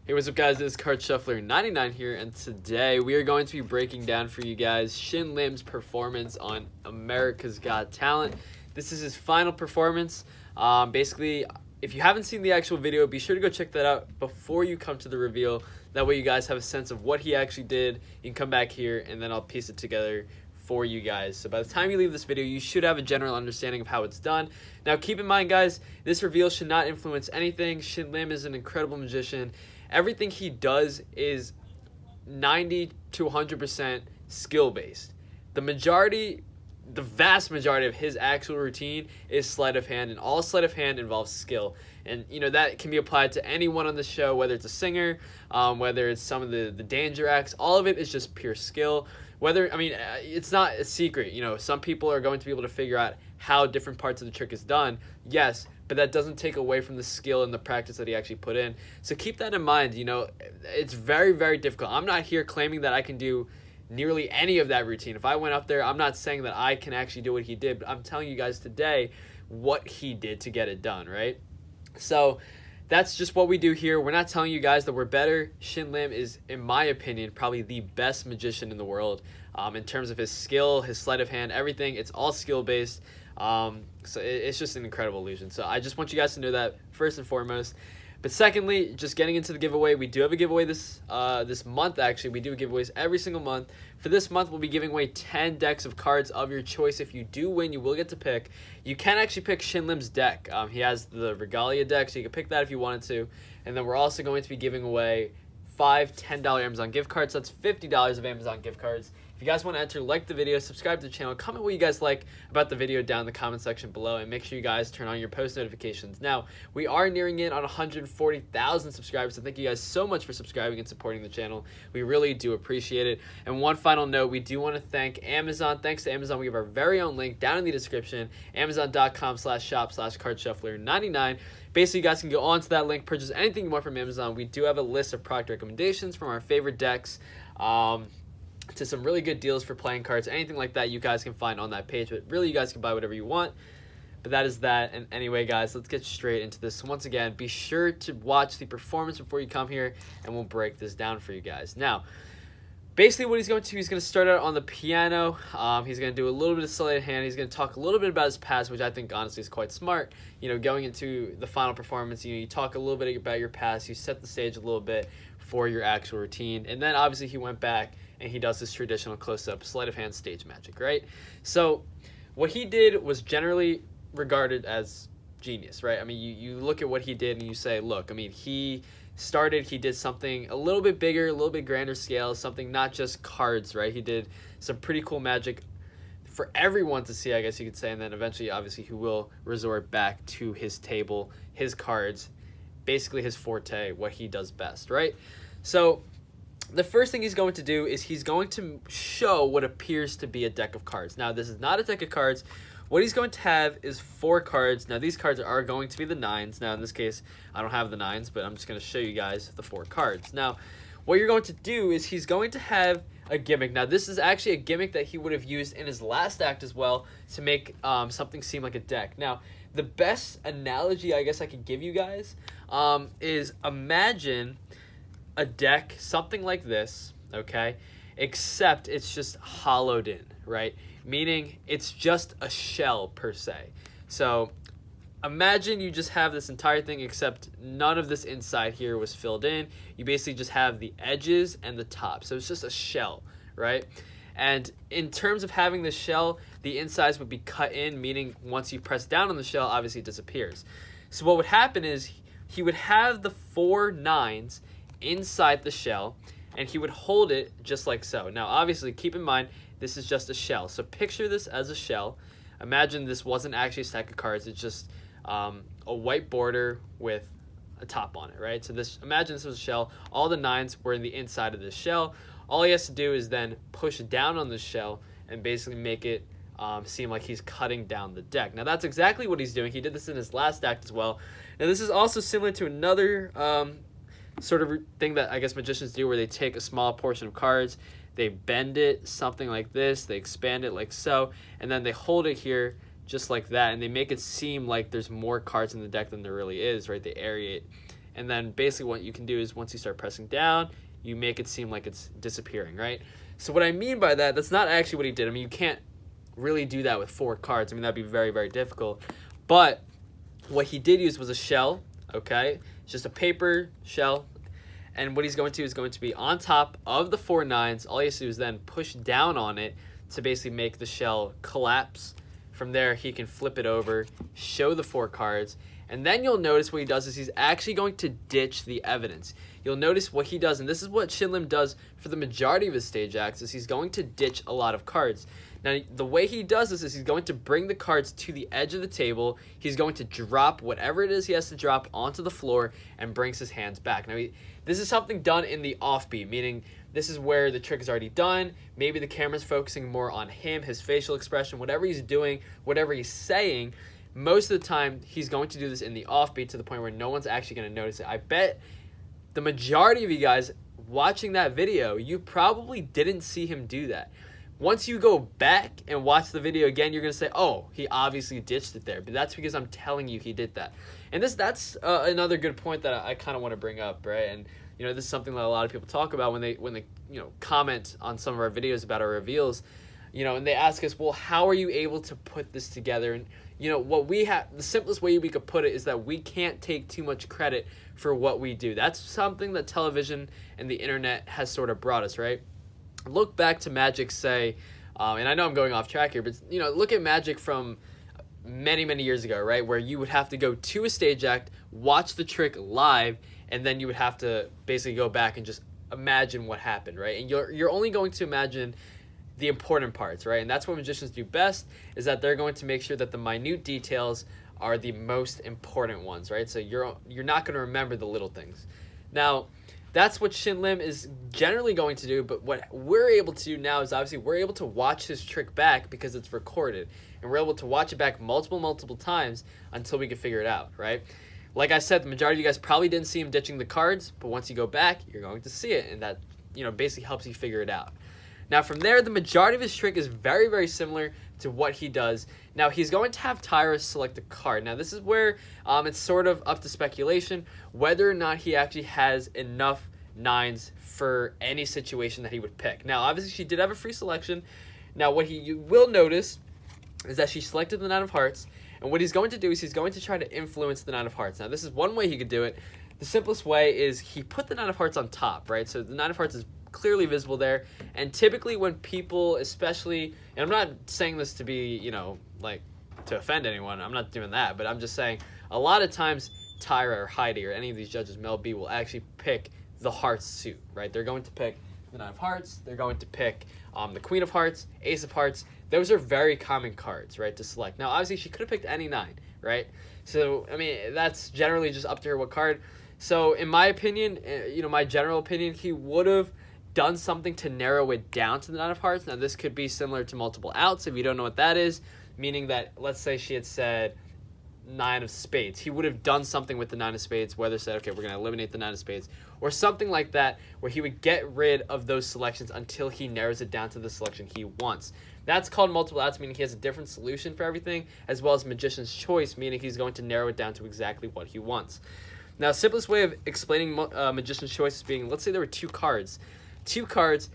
Hey, what's up guys, this is Card Shuffler 99 here, and today we are going to be breaking down for you guys Shin Lim's performance on America's Got Talent. This is his final performance. Basically, if you haven't seen the actual video, be sure to go check that out before you come to the reveal. That way you guys have a sense of what he actually did. You can come back here and then I'll piece it together for you guys. So by the time you leave this video, you should have a general understanding of how it's done. Now keep in mind guys, this reveal should not influence anything. Shin Lim is an incredible magician. Everything he does is 90 to 100% skill based. The vast majority of his actual routine is sleight of hand, and all sleight of hand involves skill. And you know that can be applied to anyone on the show, whether it's a singer, whether it's some of the danger acts. All of it is just pure skill. It's not a secret. You know, some people are going to be able to figure out how different parts of the trick is done. Yes, but that doesn't take away from the skill and the practice that he actually put in. So keep that in mind. You know, it's very, very difficult. I'm not here claiming that I can do nearly any of that routine. If I went up there, I'm not saying that I can actually do what he did, but I'm telling you guys today what he did to get it done, right? So that's just what we do here. We're not telling you guys that we're better. Shin Lim is, in my opinion, probably the best magician in the world. In terms of his skill, his sleight of hand, everything, it's all skill-based. So it's just an incredible illusion. So I just want you guys to know that first and foremost. But secondly, just getting into the giveaway, we do have a giveaway this month. Actually, we do giveaways every single month. For this month, we'll be giving away 10 decks of cards of your choice. If you do win, you will get to pick. You can actually pick Shin Lim's deck. He has the Regalia deck, so you can pick that if you wanted to. And then we're also going to be giving away 5 $10 Amazon gift cards. So that's $50 of Amazon gift cards. If you guys want to enter, like the video, subscribe to the channel, comment what you guys like about the video down in the comment section below, and make sure you guys turn on your post notifications. Now, we are nearing in on 140,000 subscribers, so thank you guys so much for subscribing and supporting the channel. We really do appreciate it. And one final note, we do want to thank Amazon. Thanks to Amazon, we have our very own link down in the description, amazon.com/shop/cardshuffler99. Basically, you guys can go on to that link, purchase anything you want from Amazon. We do have a list of product recommendations from our favorite decks, to some really good deals for playing cards, anything like that you guys can find on that page. But really, you guys can buy whatever you want. But that is that. And anyway, guys, let's get straight into this. Once again, be sure to watch the performance before you come here, and we'll break this down for you guys. Now, basically what he's going to start out on the piano. He's going to do a little bit of sleight of hand. He's going to talk a little bit about his past, which I think honestly is quite smart. You know, going into the final performance, you talk a little bit about your past, you set the stage a little bit for your actual routine. And then obviously he went back and he does this traditional close-up sleight of hand stage magic, right? So what he did was generally regarded as genius, right? I mean, you look at what he did and you say, look, I mean, he did something a little bit bigger, a little bit grander scale, something not just cards, right? He did some pretty cool magic for everyone to see, I guess you could say, and then eventually, obviously, he will resort back to his table, his cards, basically his forte, what he does best, right? So the first thing he's going to do is he's going to show what appears to be a deck of cards. Now, this is not a deck of cards. What he's going to have is 4 cards. Now, these cards are going to be the 9s. Now, in this case, I don't have the 9s, but I'm just going to show you guys the 4 cards. Now, what you're going to do is he's going to have a gimmick. Now, this is actually a gimmick that he would have used in his last act as well to make something seem like a deck. Now, the best analogy I guess I could give you guys is imagine a deck, something like this, okay, except it's just hollowed in, right? Meaning it's just a shell per se. So imagine you just have this entire thing except none of this inside here was filled in. You basically just have the edges and the top. So it's just a shell, right? And in terms of having the shell, the insides would be cut in, meaning once you press down on the shell, obviously it disappears. So what would happen is he would have the 4 9s inside the shell, and he would hold it just like so. Now, obviously, keep in mind, this is just a shell. So picture this as a shell. Imagine this wasn't actually a stack of cards. It's just a white border with a top on it, right? So imagine this was a shell. All the 9s were in the inside of this shell. All he has to do is then push down on the shell and basically make it seem like he's cutting down the deck. Now, that's exactly what he's doing. He did this in his last act as well. Now, this is also similar to another sort of thing that I guess magicians do, where they take a small portion of cards, they bend it something like this, they expand it like so, and then they hold it here just like that, and they make it seem like there's more cards in the deck than there really is, right? They aerate and then basically what you can do is once you start pressing down, you make it seem like it's disappearing, right? So what I mean by that, that's not actually what he did. I mean, you can't really do that with 4 cards. I mean, that'd be very, very difficult. But what he did use was a shell, okay? It's just a paper shell. And what he's going to do is going to be on top of the 4 nines. All he has to do is then push down on it to basically make the shell collapse. From there, he can flip it over, show the 4 cards, and then you'll notice what he does is he's actually going to ditch the evidence. You'll notice what he does, and this is what Shin Lim does for the majority of his stage acts, is he's going to ditch a lot of cards. Now, the way he does this is he's going to bring the cards to the edge of the table. He's going to drop whatever it is he has to drop onto the floor and brings his hands back. Now, this is something done in the offbeat, meaning this is where the trick is already done. Maybe the camera's focusing more on him, his facial expression, whatever he's doing, whatever he's saying. Most of the time, he's going to do this in the offbeat to the point where no one's actually going to notice it. I bet the majority of you guys watching that video, you probably didn't see him do that. Once you go back and watch the video again, you're going to say, oh, he obviously ditched it there. But that's because I'm telling you he did that. And that's another good point that I kind of want to bring up, right? And this is something that a lot of people talk about when they comment on some of our videos about our reveals, and they ask us, well, how are you able to put this together? And what we have, the simplest way we could put it is that we can't take too much credit for what we do. That's something that television and the internet has sort of brought us, right? Look back to Magic, say, and I know I'm going off track here, but look at Magic from many, many years ago, right? Where you would have to go to a stage act, watch the trick live, and then you would have to basically go back and just imagine what happened, right? And you're only going to imagine the important parts, right? And that's what magicians do best, is that they're going to make sure that the minute details are the most important ones, right? So you're not going to remember the little things. Now, that's what Shin Lim is generally going to do, but what we're able to do now is obviously we're able to watch his trick back because it's recorded, and we're able to watch it back multiple times until we can figure it out, right? Like I said, the majority of you guys probably didn't see him ditching the cards, but once you go back, you're going to see it, and that basically helps you figure it out. Now, from there, the majority of his trick is very, very similar to what he does. Now, he's going to have Tyra select a card. Now, this is where it's sort of up to speculation whether or not he actually has enough nines for any situation that he would pick. Now, obviously, she did have a free selection. Now, what you will notice is that she selected the 9 of hearts, and what he's going to do is he's going to try to influence the 9 of hearts. Now, this is one way he could do it. The simplest way is he put the 9 of hearts on top, right? So the 9 of hearts is clearly visible there, and typically when people, especially, and I'm not saying this to be, to offend anyone, I'm not doing that, but I'm just saying a lot of times Tyra or Heidi or any of these judges, Mel B, will actually pick the hearts suit, right? They're going to pick the 9 of hearts, they're going to pick the Queen of hearts, Ace of hearts. Those are very common cards, right, to select. Now, obviously, she could have picked any 9, right? So, I mean, that's generally just up to her what card. So, in my opinion, my general opinion, he would have done something to narrow it down to the 9 of hearts. Now, this could be similar to multiple outs if you don't know what that is, meaning that, let's say she had said 9 of spades. He would have done something with the 9 of spades, whether said, okay, we're going to eliminate the 9 of spades, or something like that, where he would get rid of those selections until he narrows it down to the selection he wants. That's called multiple outs, meaning he has a different solution for everything, as well as magician's choice, meaning he's going to narrow it down to exactly what he wants. Now, simplest way of explaining magician's choice is being, let's say there were 2 cards. 2 cards,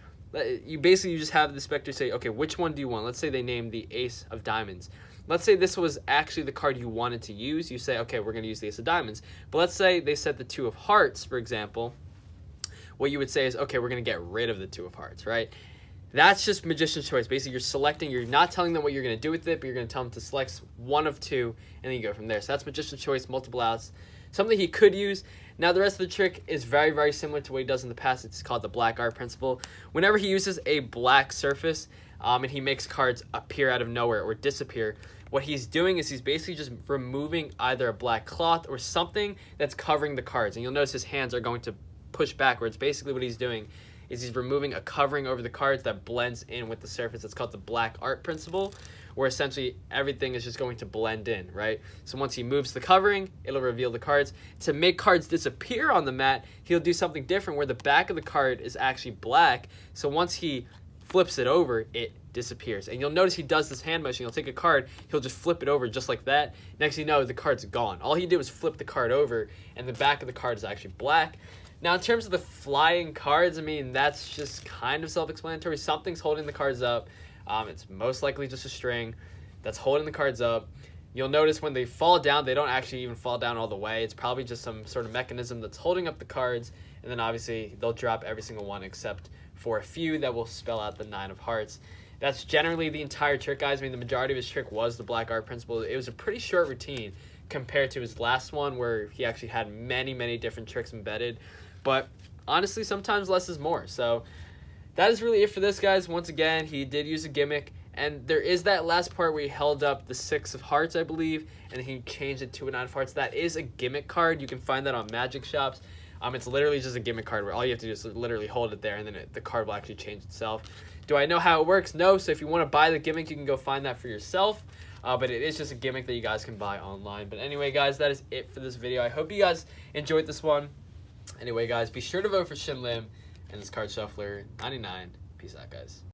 you just have the specter say, okay, which one do you want? Let's say they named the Ace of Diamonds. Let's say this was actually the card you wanted to use. You say, okay, we're going to use the Ace of Diamonds. But let's say they said the 2 of Hearts, for example. What you would say is, okay, we're going to get rid of the 2 of Hearts, right? That's just magician's choice. Basically, you're selecting, you're not telling them what you're going to do with it, but you're going to tell them to select one of 2, and then you go from there. So that's magician's choice, multiple outs. Something he could use. Now, the rest of the trick is very, very similar to what he does in the past. It's called the black art principle. Whenever he uses a black surface and he makes cards appear out of nowhere or disappear, what he's doing is he's basically just removing either a black cloth or something that's covering the cards. And you'll notice his hands are going to push backwards. Basically, what he's doing is he's removing a covering over the cards that blends in with the surface. It's called the black art principle, where essentially everything is just going to blend in, right? So once he moves the covering, it'll reveal the cards. To make cards disappear on the mat, he'll do something different where the back of the card is actually black. So once he flips it over, it disappears. And you'll notice he does this hand motion. He'll take a card, he'll just flip it over just like that. Next thing you know, the card's gone. All he did was flip the card over, and the back of the card is actually black. Now, in terms of the flying cards, I mean, that's just kind of self-explanatory. Something's holding the cards up. It's most likely just a string that's holding the cards up. You'll notice when they fall down, they don't actually even fall down all the way. It's probably just some sort of mechanism that's holding up the cards, and then obviously they'll drop every single one except for a few that will spell out the 9 of hearts. That's generally the entire trick, guys. I mean, the majority of his trick was the black art principle. It was a pretty short routine compared to his last one where he actually had many, many different tricks embedded. But honestly, sometimes less is more. So that is really it for this, guys. Once again, he did use a gimmick. And there is that last part where he held up the 6 of hearts, I believe, and he changed it to a 9 of hearts. That is a gimmick card. You can find that on magic shops. It's literally just a gimmick card where all you have to do is literally hold it there, and then the card will actually change itself. Do I know how it works? No. So if you want to buy the gimmick, you can go find that for yourself. But it is just a gimmick that you guys can buy online. But anyway, guys, that is it for this video. I hope you guys enjoyed this one. Anyway, guys, be sure to vote for Shin Lim and this card shuffler 99. Peace out, guys.